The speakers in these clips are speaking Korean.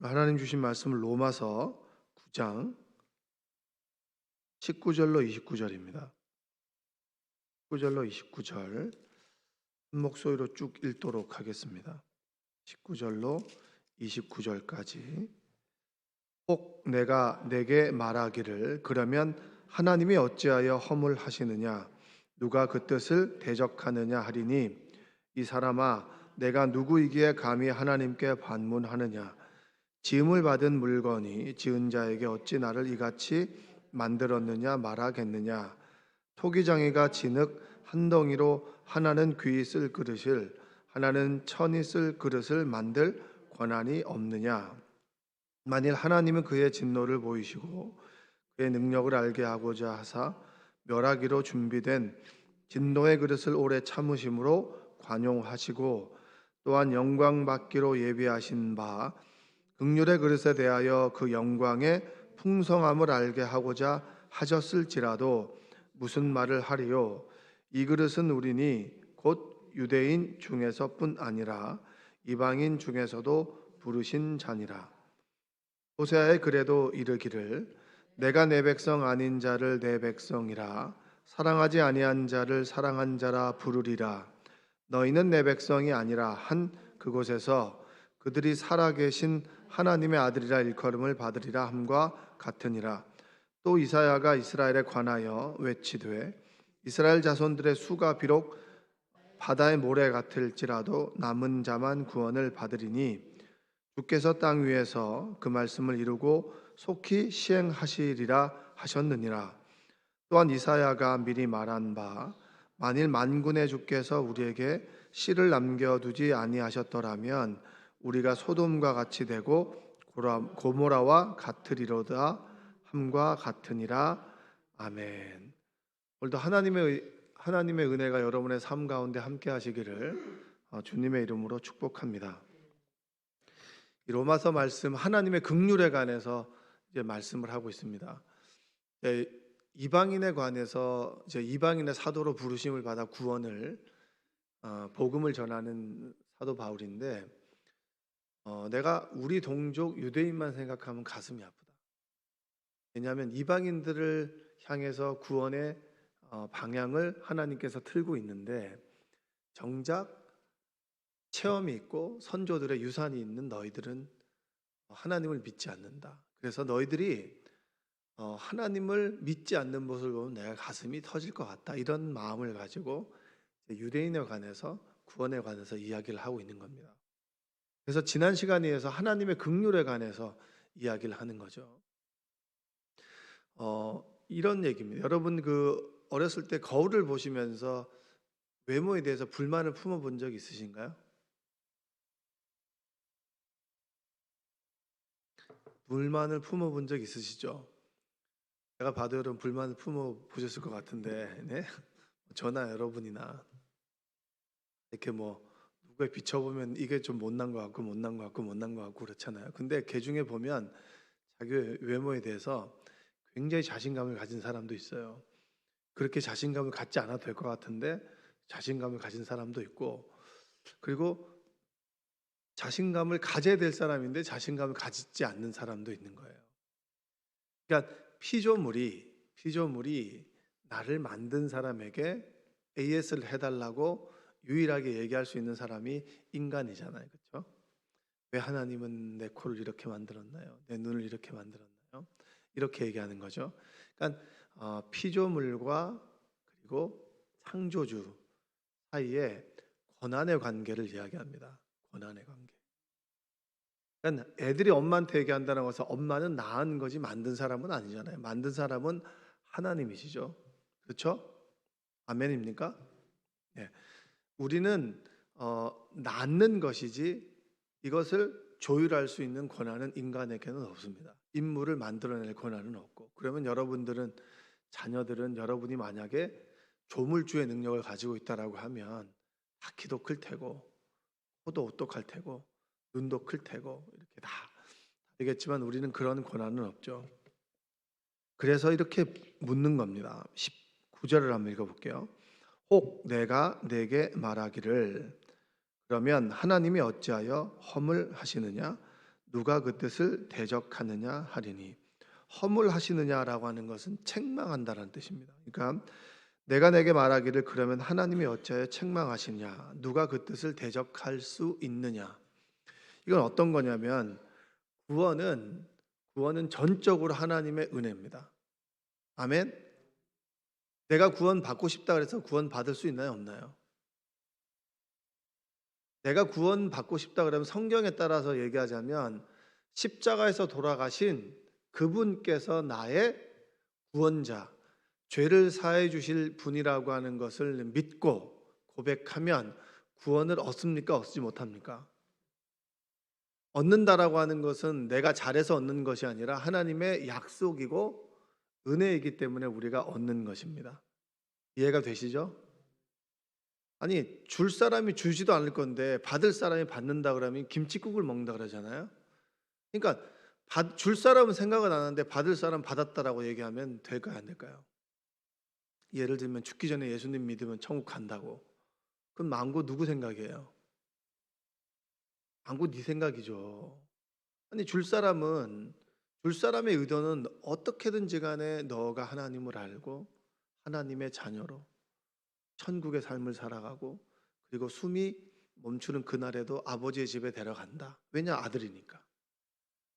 하나님 주신 말씀은 로마서 9장 19절로 29절입니다. 19절로 29절 한 목소리로 쭉 읽도록 하겠습니다. 19절로 29절까지. 혹 내가 내게 말하기를 그러면 하나님이 어찌하여 허물하시느냐 누가 그 뜻을 대적하느냐 하리니 이 사람아 내가 누구이기에 감히 하나님께 반문하느냐 지음을 받은 물건이 지은 자에게 어찌 나를 이같이 만들었느냐 말하겠느냐 토기장이가 진흙 한 덩이로 하나는 귀히 쓸 그릇을 하나는 천이 쓸 그릇을 만들 권한이 없느냐 만일 하나님은 그의 진노를 보이시고 그의 능력을 알게 하고자 하사 멸하기로 준비된 진노의 그릇을 오래 참으심으로 관용하시고 또한 영광 받기로 예비하신 바 긍휼의 그릇에 대하여 그 영광의 풍성함을 알게 하고자 하셨을지라도 무슨 말을 하리요 이 그릇은 우리니 곧 유대인 중에서뿐 아니라 이방인 중에서도 부르신 자니라. 호세아의 글에도 이르기를 내가 내 백성 아닌 자를 내 백성이라 사랑하지 아니한 자를 사랑한 자라 부르리라. 너희는 내 백성이 아니라 한 그곳에서 그들이 살아계신 하나님의 아들이라 일컬음을 받으리라 함과 같으니라. 또 이사야가 이스라엘에 관하여 외치되 이스라엘 자손들의 수가 비록 바다의 모래 같을지라도 남은 자만 구원을 받으리니 주께서 땅 위에서 그 말씀을 이루고 속히 시행하시리라 하셨느니라. 또한 이사야가 미리 말한 바 만일 만군의 주께서 우리에게 씨를 남겨두지 아니하셨더라면 우리가 소돔과 같이 되고 고모라와 같으리로다 함과 같으니라. 아멘. 오늘도 하나님의 은혜가 여러분의 삶 가운데 함께 하시기를 주님의 이름으로 축복합니다. 이 로마서 말씀 하나님의 긍휼에 관해서 이제 말씀을 하고 있습니다. 이방인에 관해서 이제 이방인의 사도로 부르심을 받아 구원을 복음을 전하는 사도 바울인데 내가 우리 동족 유대인만 생각하면 가슴이 아프다. 왜냐하면 이방인들을 향해서 구원의 방향을 하나님께서 틀고 있는데 정작 체험이 있고 선조들의 유산이 있는 너희들은 하나님을 믿지 않는다. 그래서 너희들이 하나님을 믿지 않는 모습을 보면 내가 가슴이 터질 것 같다. 이런 마음을 가지고 유대인에 관해서 구원에 관해서 이야기를 하고 있는 겁니다. 그래서 지난 시간에서 하나님의 긍휼에 관해서 이야기를 하는 거죠. 이런 얘기입니다. 여러분 그 어렸을 때 거울을 보시면서 외모에 대해서 불만을 품어본 적 있으신가요? 불만을 품어본 적 있으시죠? 제가 봐도 여러분 불만을 품어보셨을 것 같은데, 네? 저나 여러분이나 이렇게 뭐 누구에 비춰보면 이게 좀 못난 것 같고 못난 것 같고 못난 것 같고 그렇잖아요. 근데 그 중에 보면 자기 외모에 대해서 굉장히 자신감을 가진 사람도 있어요. 그렇게 자신감을 갖지 않아도 될 것 같은데 자신감을 가진 사람도 있고, 그리고 자신감을 가져야 될 사람인데 자신감을 가지지 않는 사람도 있는 거예요. 그러니까 피조물이 나를 만든 사람에게 AS를 해달라고 유일하게 얘기할 수 있는 사람이 인간이잖아요. 그렇죠? 왜 하나님은 내 코를 이렇게 만들었나요? 내 눈을 이렇게 만들었나요? 이렇게 얘기하는 거죠. 그러니까 피조물과 그리고 창조주 사이에 권한의 관계를 이야기합니다. 권한의 관계. 그러니까 애들이 엄마한테 얘기한다는 것은 엄마는 낳은 거지 만든 사람은 아니잖아요. 만든 사람은 하나님이시죠. 그렇죠? 아멘입니까? 네. 우리는 낳는 것이지 이것을 조율할 수 있는 권한은 인간에게는 없습니다. 인물을 만들어낼 권한은 없고, 그러면 자녀들은 여러분이 만약에 조물주의 능력을 가지고 있다라고 하면 다 키도 클 테고 코도 오똑할 테고 눈도 클 테고 이렇게 다 되겠지만 우리는 그런 권한은 없죠. 그래서 이렇게 묻는 겁니다. 19절을 한번 읽어볼게요. 혹 내가 내게 말하기를 그러면 하나님이 어찌하여 허물하시느냐 누가 그 뜻을 대적하느냐 하리니. 허물하시느냐라고 하는 것은 책망한다라는 뜻입니다. 그러니까 내가 내게 말하기를 그러면 하나님이 어찌하여 책망하시냐, 누가 그 뜻을 대적할 수 있느냐. 이건 어떤 거냐면 구원은 전적으로 하나님의 은혜입니다. 아멘. 내가 구원 받고 싶다 그래서 구원 받을 수 있나요, 없나요? 내가 구원 받고 싶다 그러면 성경에 따라서 얘기하자면 십자가에서 돌아가신 그분께서 나의 구원자, 죄를 사해 주실 분이라고 하는 것을 믿고 고백하면 구원을 얻습니까? 얻지 못합니까? 얻는다라고 하는 것은 내가 잘해서 얻는 것이 아니라 하나님의 약속이고 은혜이기 때문에 우리가 얻는 것입니다. 이해가 되시죠? 아니, 줄 사람이 주지도 않을 건데 받을 사람이 받는다 그러면 김칫국을 먹는다 그러잖아요. 그러니까 줄 사람은 생각은 안 하는데 받을 사람 받았다라고 얘기하면 될까요, 안 될까요? 예를 들면 죽기 전에 예수님 믿으면 천국 간다고. 그럼 망고 누구 생각이에요? 망고 네 생각이죠. 아니, 줄 사람의 의도는 어떻게든지 간에 너가 하나님을 알고 하나님의 자녀로 천국의 삶을 살아가고, 그리고 숨이 멈추는 그날에도 아버지의 집에 데려간다. 왜냐? 아들이니까.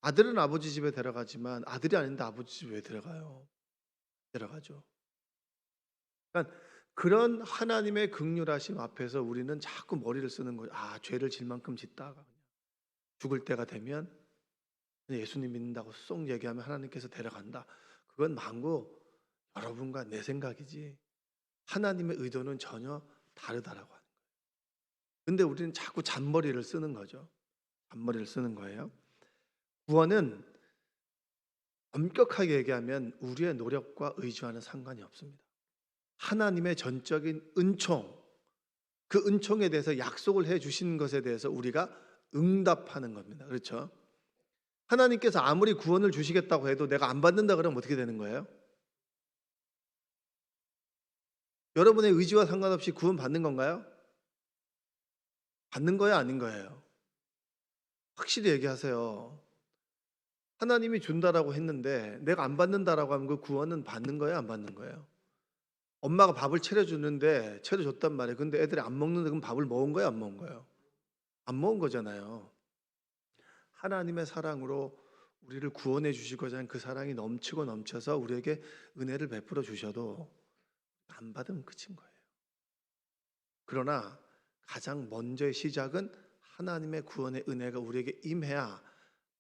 아들은 아버지 집에 데려가지만 아들이 아닌데 아버지 집에 왜 데려가요? 데려가죠. 그러니까 그런 하나님의 긍휼하심 앞에서 우리는 자꾸 머리를 쓰는 거죠. 아, 죄를 질 만큼 짓다가 죽을 때가 되면 예수님 믿는다고 쏙 얘기하면 하나님께서 데려간다. 그건 망고 여러분과 내 생각이지 하나님의 의도는 전혀 다르다라고 하는 거예요. 근데 우리는 자꾸 잔머리를 쓰는 거죠. 잔머리를 쓰는 거예요. 구원은 엄격하게 얘기하면 우리의 노력과 의지와는 상관이 없습니다. 하나님의 전적인 은총, 그 은총에 대해서 약속을 해 주신 것에 대해서 우리가 응답하는 겁니다. 그렇죠? 하나님께서 아무리 구원을 주시겠다고 해도 내가 안 받는다 그러면 어떻게 되는 거예요? 여러분의 의지와 상관없이 구원 받는 건가요? 받는 거예요, 아닌 거예요? 확실히 얘기하세요. 하나님이 준다라고 했는데 내가 안 받는다라고 하면 그 구원은 받는 거예요, 안 받는 거예요? 엄마가 밥을 차려주는데 차려줬단 말이에요. 근데 애들이 안 먹는데 그럼 밥을 먹은 거예요, 안 먹은 거예요? 안 먹은 거잖아요. 하나님의 사랑으로 우리를 구원해 주시고자 하는 그 사랑이 넘치고 넘쳐서 우리에게 은혜를 베풀어 주셔도 안 받으면 끝인 거예요. 그러나 가장 먼저의 시작은 하나님의 구원의 은혜가 우리에게 임해야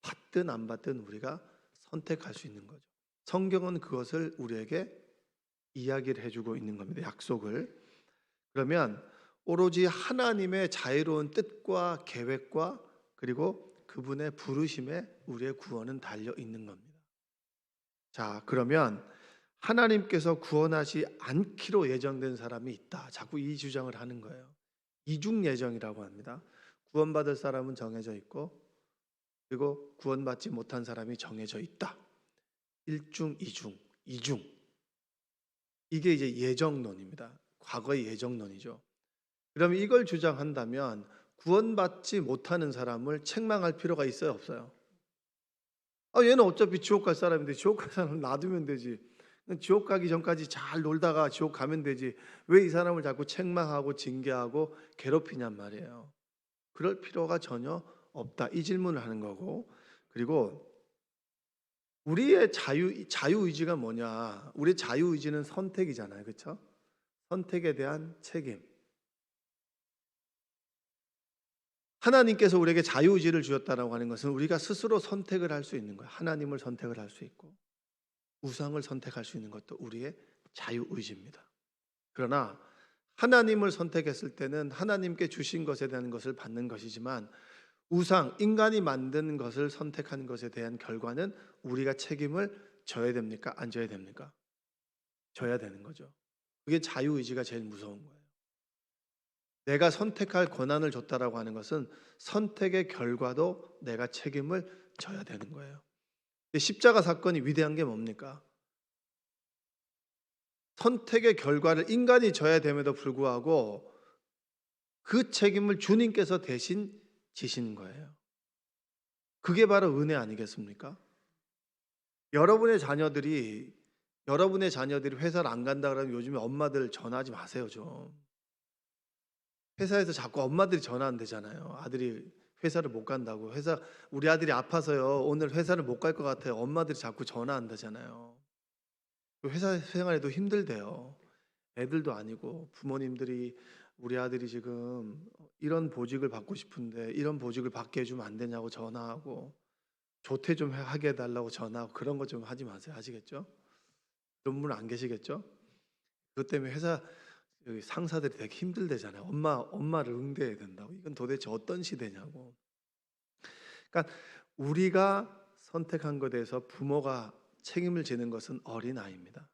받든 안 받든 우리가 선택할 수 있는 거죠. 성경은 그것을 우리에게 이야기를 해주고 있는 겁니다. 약속을. 그러면 오로지 하나님의 자유로운 뜻과 계획과 그리고 그분의 부르심에 우리의 구원은 달려 있는 겁니다. 자, 그러면 하나님께서 구원하지 않기로 예정된 사람이 있다. 자꾸 이 주장을 하는 거예요. 이중 예정이라고 합니다. 구원받을 사람은 정해져 있고 그리고 구원받지 못한 사람이 정해져 있다. 일중, 이중. 이게 이제 예정론입니다. 과거의 예정론이죠. 그러면 이걸 주장한다면 구원받지 못하는 사람을 책망할 필요가 있어요, 없어요? 아, 얘는 어차피 지옥 갈 사람인데 지옥 갈 사람을 놔두면 되지. 지옥 가기 전까지 잘 놀다가 지옥 가면 되지. 왜 이 사람을 자꾸 책망하고 징계하고 괴롭히냔 말이에요. 그럴 필요가 전혀 없다. 이 질문을 하는 거고. 그리고 우리의 자유의지가 뭐냐? 우리 자유의지는 선택이잖아요. 그렇죠? 선택에 대한 책임. 하나님께서 우리에게 자유의지를 주셨다라고 하는 것은 우리가 스스로 선택을 할 수 있는 거예요. 하나님을 선택을 할 수 있고 우상을 선택할 수 있는 것도 우리의 자유의지입니다. 그러나 하나님을 선택했을 때는 하나님께 주신 것에 대한 것을 받는 것이지만 우상, 인간이 만든 것을 선택하는 것에 대한 결과는 우리가 책임을 져야 됩니까? 안 져야 됩니까? 져야 되는 거죠. 그게 자유의지가 제일 무서운 거예요. 내가 선택할 권한을 줬다라고 하는 것은 선택의 결과도 내가 책임을 져야 되는 거예요. 십자가 사건이 위대한 게 뭡니까? 선택의 결과를 인간이 져야 됨에도 불구하고 그 책임을 주님께서 대신 지신 거예요. 그게 바로 은혜 아니겠습니까? 여러분의 자녀들이 회사를 안 간다 그러면 요즘에 엄마들 전화하지 마세요, 좀. 회사에서 자꾸 엄마들이 전화한대잖아요. 아들이 회사를 못 간다고. 우리 아들이 아파서요. 오늘 회사를 못 갈 것 같아요. 엄마들이 자꾸 전화한다잖아요. 회사 생활에도 힘들대요. 애들도 아니고 부모님들이 우리 아들이 지금 이런 보직을 받고 싶은데 이런 보직을 받게 해주면 안 되냐고 전화하고 조퇴 좀 하게 해달라고 전화하고 그런 거 좀 하지 마세요. 아시겠죠? 그런 분 안 계시겠죠? 그것 때문에 회사 여기 상사들이 되게 힘들대잖아요. 엄마를 응대해야 된다고. 이건 도대체 어떤 시대냐고. 그러니까 우리가 선택한 것에 대해서 부모가 책임을 지는 것은 어린아이입니다.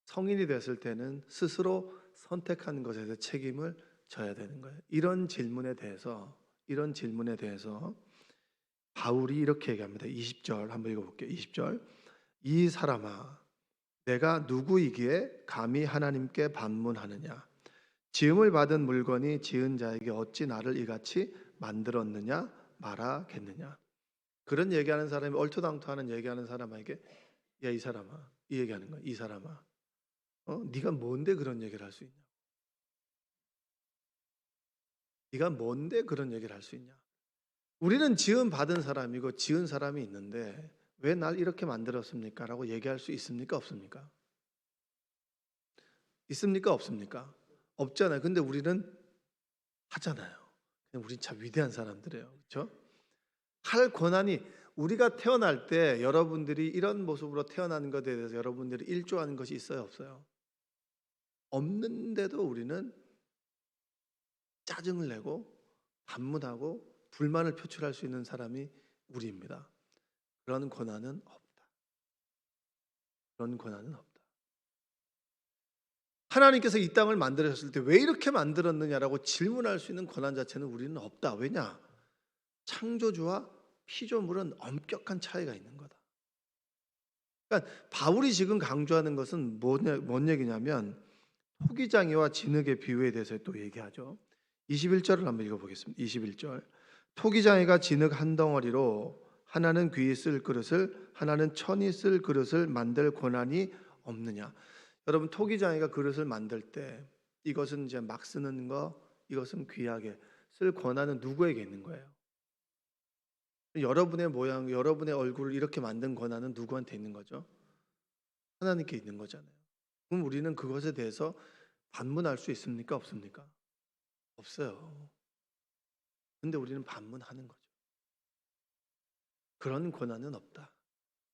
성인이 됐을 때는 스스로 선택한 것에 대해서 책임을 져야 되는 거예요. 이런 질문에 대해서 바울이 이렇게 얘기합니다. 20절 한번 읽어볼게요. 20절. 이 사람아, 내가 누구이기에 감히 하나님께 반문하느냐? 지음을 받은 물건이 지은 자에게 어찌 나를 이같이 만들었느냐 말하겠느냐? 그런 얘기하는 사람이 얼토당토하는 얘기하는 사람에게 야, 이 사람아, 이 얘기하는 거야. 이 사람아, 네가 뭔데 그런 얘기를 할 수 있냐? 네가 뭔데 그런 얘기를 할 수 있냐? 우리는 지음 받은 사람이고 지은 사람이 있는데 왜 날 이렇게 만들었습니까? 라고 얘기할 수 있습니까? 없습니까? 있습니까? 없습니까? 없잖아요. 근데 우리는 하잖아요. 우린 참 위대한 사람들이에요. 그렇죠? 할 권한이 우리가 태어날 때 여러분들이 이런 모습으로 태어나는 것에 대해서 여러분들이 일조하는 것이 있어요? 없어요? 없는데도 우리는 짜증을 내고 반문하고 불만을 표출할 수 있는 사람이 우리입니다. 그런 권한은 없다. 그런 권한은 없다. 하나님께서 이 땅을 만들었을 때 왜 이렇게 만들었느냐라고 질문할 수 있는 권한 자체는 우리는 없다. 왜냐? 창조주와 피조물은 엄격한 차이가 있는 거다. 그러니까 바울이 지금 강조하는 것은 뭔 얘기냐면 토기장이와 진흙의 비유에 대해서 또 얘기하죠. 21절을 한번 읽어보겠습니다. 21절. 토기장이가 진흙 한 덩어리로 하나는 귀히 쓸 그릇을 하나는 천이 쓸 그릇을 만들 권한이 없느냐. 여러분, 토기장이가 그릇을 만들 때 이것은 이제 막 쓰는 거, 이것은 귀하게 쓸 권한은 누구에게 있는 거예요? 여러분의 모양, 여러분의 얼굴을 이렇게 만든 권한은 누구한테 있는 거죠? 하나님께 있는 거잖아요. 그럼 우리는 그것에 대해서 반문할 수 있습니까? 없습니까? 없어요. 근데 우리는 반문하는 거죠. 그런 권한은 없다.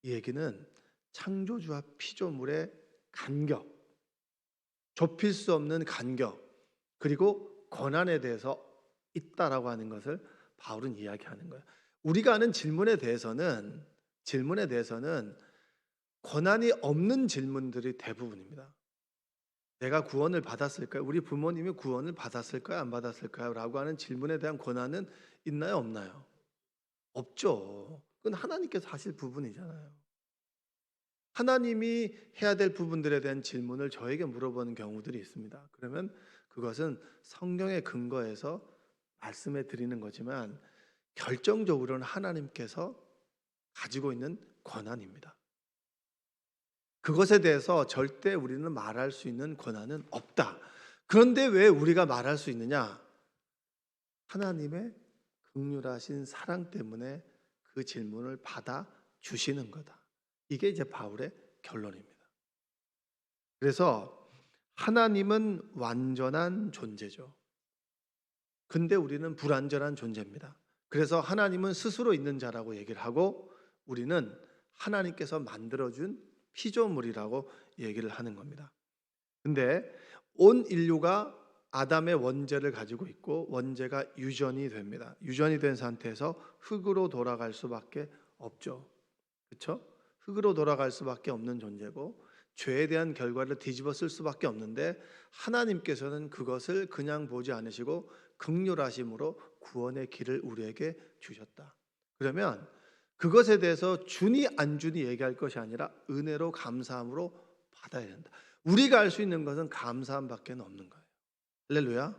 이 얘기는 창조주와 피조물의 간격, 좁힐 수 없는 간격, 그리고 권한에 대해서 있다라고 하는 것을 바울은 이야기하는 거예요. 우리가 하는 질문에 대해서는 권한이 없는 질문들이 대부분입니다. 내가 구원을 받았을까요? 우리 부모님이 구원을 받았을까요? 안 받았을까요? 라고 하는 질문에 대한 권한은 있나요? 없나요? 없죠. 그건 하나님께서 하실 부분이잖아요. 하나님이 해야 될 부분들에 대한 질문을 저에게 물어보는 경우들이 있습니다. 그러면 그것은 성경의 근거에서 말씀해 드리는 거지만 결정적으로는 하나님께서 가지고 있는 권한입니다. 그것에 대해서 절대 우리는 말할 수 있는 권한은 없다. 그런데 왜 우리가 말할 수 있느냐? 하나님의 긍휼하신 사랑 때문에 그 질문을 받아 주시는 거다. 이게 이제 바울의 결론입니다. 그래서 하나님은 완전한 존재죠. 근데 우리는 불완전한 존재입니다. 그래서 하나님은 스스로 있는 자라고 얘기를 하고 우리는 하나님께서 만들어준 피조물이라고 얘기를 하는 겁니다. 근데 온 인류가 아담의 원죄를 가지고 있고 원죄가 유전이 됩니다. 유전이 된 상태에서 흙으로 돌아갈 수밖에 없죠. 그렇죠? 흙으로 돌아갈 수밖에 없는 존재고 죄에 대한 결과를 뒤집어 쓸 수밖에 없는데 하나님께서는 그것을 그냥 보지 않으시고 긍휼하심으로 구원의 길을 우리에게 주셨다. 그러면 그것에 대해서 주니 안 주니 얘기할 것이 아니라 은혜로 감사함으로 받아야 된다. 우리가 할 수 있는 것은 감사함밖에 없는 거예요. 할렐루야.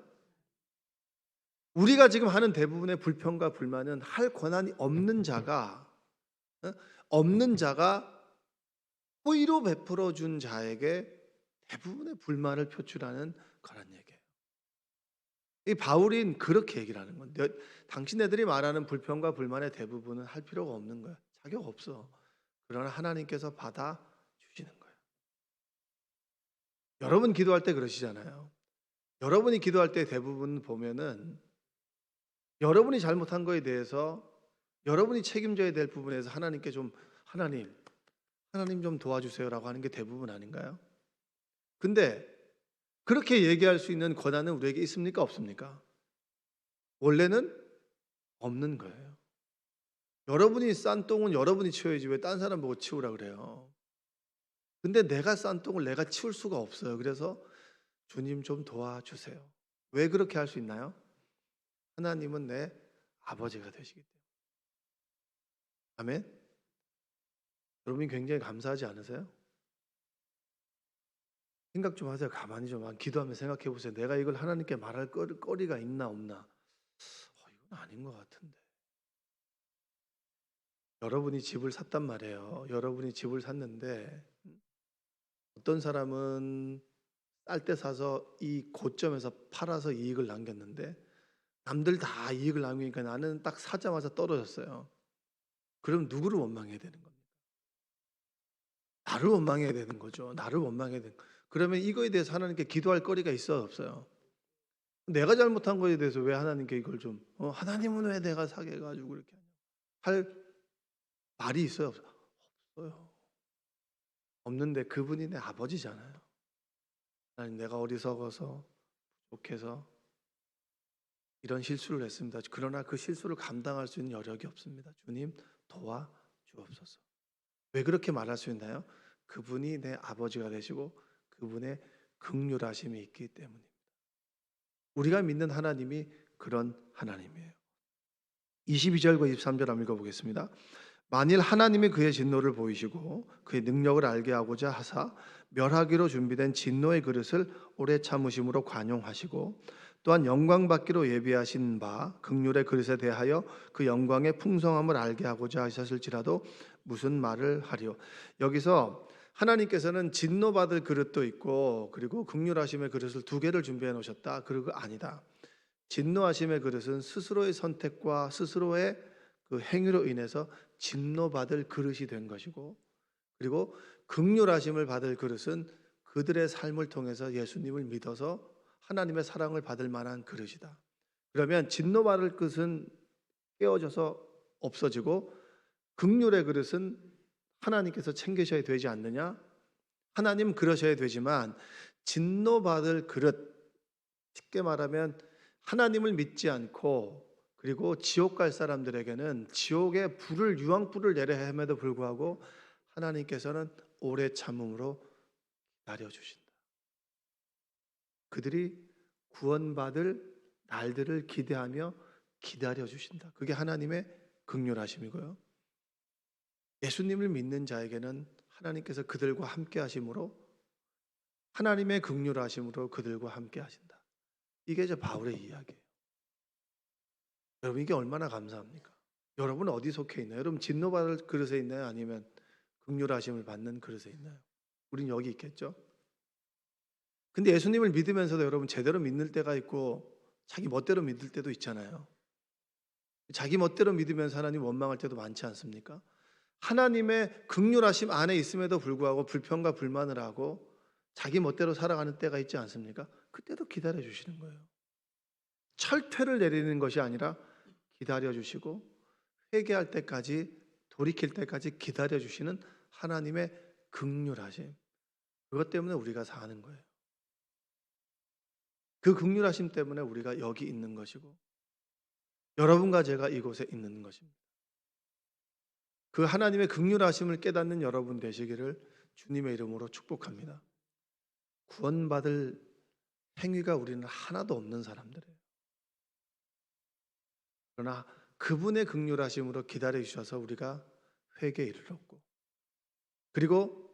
우리가 지금 하는 대부분의 불평과 불만은 할 권한이 없는 자가 어? 없는 자가 호의로 베풀어 준 자에게 대부분의 불만을 표출하는 거란 얘기예요. 이 바울인 그렇게 얘기를 하는 건데, 당신네들이 말하는 불평과 불만의 대부분은 할 필요가 없는 거야. 자격 없어. 그러나 하나님께서 받아 주시는 거예요. 여러분 기도할 때 그러시잖아요. 여러분이 기도할 때 대부분 보면은 여러분이 잘못한 거에 대해서 여러분이 책임져야 될 부분에서 하나님께 좀 하나님 좀 도와주세요라고 하는 게 대부분 아닌가요? 근데 그렇게 얘기할 수 있는 권한은 우리에게 있습니까? 없습니까? 원래는 없는 거예요. 여러분이 싼 똥은 여러분이 치워야지 왜 딴 사람 보고 치우라 그래요. 근데 내가 싼 똥을 내가 치울 수가 없어요. 그래서 주님 좀 도와주세요. 왜 그렇게 할 수 있나요? 하나님은 내 아버지가 되시기 때문에. 아멘. 여러분이 굉장히 감사하지 않으세요? 생각 좀 하세요. 가만히 좀 기도하며 생각해 보세요. 내가 이걸 하나님께 말할 거리가 있나 없나? 이건 아닌 것 같은데. 여러분이 집을 샀단 말이에요. 여러분이 집을 샀는데 어떤 사람은 쌀 때 사서 이 고점에서 팔아서 이익을 남겼는데 남들 다 이익을 남기니까 나는 딱 사자마자 떨어졌어요. 그럼 누구를 원망해야 되는 겁니까? 나를 원망해야 되는 거죠. 나를 원망해야 되는. 그러면 이거에 대해서 하나님께 기도할 거리가 있어요, 없어요? 내가 잘못한 거에 대해서 왜 하나님께 이걸 좀 하나님은 왜 내가 사게 해가지고 이렇게 할 말이 있어요, 없어요? 없어요. 없는데 그분이 내 아버지잖아요. 하나님, 내가 어리석어서 부족해서 이런 실수를 했습니다. 그러나 그 실수를 감당할 수 있는 여력이 없습니다. 주님 도와주옵소서. 왜 그렇게 말할 수 있나요? 그분이 내 아버지가 되시고 그분의 긍휼하심이 있기 때문입니다. 우리가 믿는 하나님이 그런 하나님이에요. 22절과 23절 한번 읽어보겠습니다. 만일 하나님이 그의 진노를 보이시고 그의 능력을 알게 하고자 하사 멸하기로 준비된 진노의 그릇을 오래 참으심으로 관용하시고 또한 영광 받기로 예비하신 바 긍휼의 그릇에 대하여 그 영광의 풍성함을 알게 하고자 하셨을지라도 무슨 말을 하리요. 여기서 하나님께서는 진노받을 그릇도 있고 그리고 긍휼하심의 그릇을 두 개를 준비해 놓으셨다. 그리고 아니다. 진노하심의 그릇은 스스로의 선택과 스스로의 그 행위로 인해서 진노받을 그릇이 된 것이고, 그리고 긍휼하심을 받을 그릇은 그들의 삶을 통해서 예수님을 믿어서 하나님의 사랑을 받을 만한 그릇이다. 그러면 진노받을 그릇은 깨어져서 없어지고 긍휼의 그릇은 하나님께서 챙기셔야 되지 않느냐? 하나님 그러셔야 되지만 진노받을 그릇, 쉽게 말하면 하나님을 믿지 않고 그리고 지옥 갈 사람들에게는 지옥의 불을 유황불을 내려야 함에도 불구하고 하나님께서는 오래 참음으로 기다려 주신다. 그들이 구원받을 날들을 기대하며 기다려 주신다. 그게 하나님의 긍휼하심이고요. 예수님을 믿는 자에게는 하나님께서 그들과 함께 하심으로 하나님의 긍휼하심으로 그들과 함께 하신다. 이게 이제 바울의 이야기예요. 여러분 이게 얼마나 감사합니까? 여러분 어디 속해 있나요? 여러분 진노받을 그릇에 있나요? 아니면 긍휼하심을 받는 그릇에 있나요? 우린 여기 있겠죠? 근데 예수님을 믿으면서도 여러분 제대로 믿는 때가 있고 자기 멋대로 믿을 때도 있잖아요. 자기 멋대로 믿으면서 하나님 원망할 때도 많지 않습니까? 하나님의 긍휼하심 안에 있음에도 불구하고 불평과 불만을 하고 자기 멋대로 살아가는 때가 있지 않습니까? 그때도 기다려 주시는 거예요. 철퇴를 내리는 것이 아니라 기다려 주시고 회개할 때까지 돌이킬 때까지 기다려 주시는 하나님의 긍휼하심. 그것 때문에 우리가 사는 거예요. 그 긍휼하심 때문에 우리가 여기 있는 것이고 여러분과 제가 이곳에 있는 것입니다. 그 하나님의 긍휼하심을 깨닫는 여러분 되시기를 주님의 이름으로 축복합니다. 구원받을 행위가 우리는 하나도 없는 사람들이에요. 그러나 그분의 긍휼하심으로 기다려 주셔서 우리가 회개에 이르렀고 그리고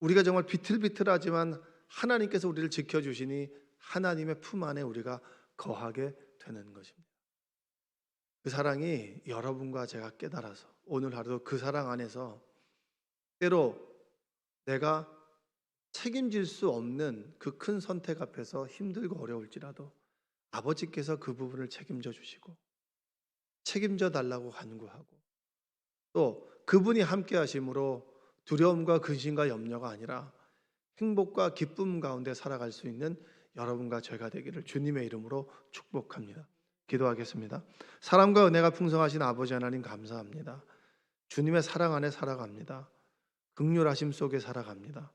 우리가 정말 비틀비틀하지만 하나님께서 우리를 지켜주시니 하나님의 품 안에 우리가 거하게 되는 것입니다. 그 사랑이 여러분과 제가 깨달아서 오늘 하루도 그 사랑 안에서 때로 내가 책임질 수 없는 그 큰 선택 앞에서 힘들고 어려울지라도 아버지께서 그 부분을 책임져 주시고 책임져 달라고 간구하고 또 그분이 함께 하심으로 두려움과 근심과 염려가 아니라 행복과 기쁨 가운데 살아갈 수 있는 여러분과 제가 되기를 주님의 이름으로 축복합니다. 기도하겠습니다. 사랑과 은혜가 풍성하신 아버지 하나님 감사합니다. 주님의 사랑 안에 살아갑니다. 긍휼하심 속에 살아갑니다.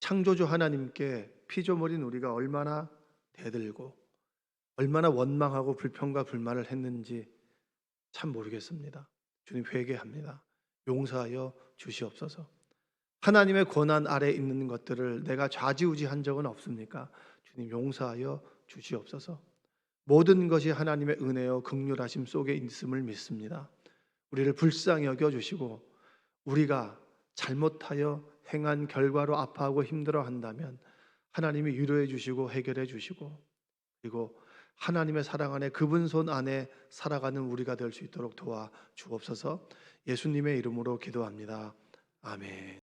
창조주 하나님께 피조물인 우리가 얼마나 대들고 얼마나 원망하고 불평과 불만을 했는지 참 모르겠습니다. 주님 회개합니다. 용서하여 주시옵소서. 하나님의 권한 아래 있는 것들을 내가 좌지우지한 적은 없습니까? 주님 용서하여 주시옵소서. 모든 것이 하나님의 은혜요 긍휼하심 속에 있음을 믿습니다. 우리를 불쌍히 여겨 주시고 우리가 잘못하여 행한 결과로 아파하고 힘들어 한다면 하나님이 위로해 주시고 해결해 주시고 그리고 하나님의 사랑 안에 그분 손 안에 살아가는 우리가 될 수 있도록 도와 주옵소서. 예수님의 이름으로 기도합니다. 아멘.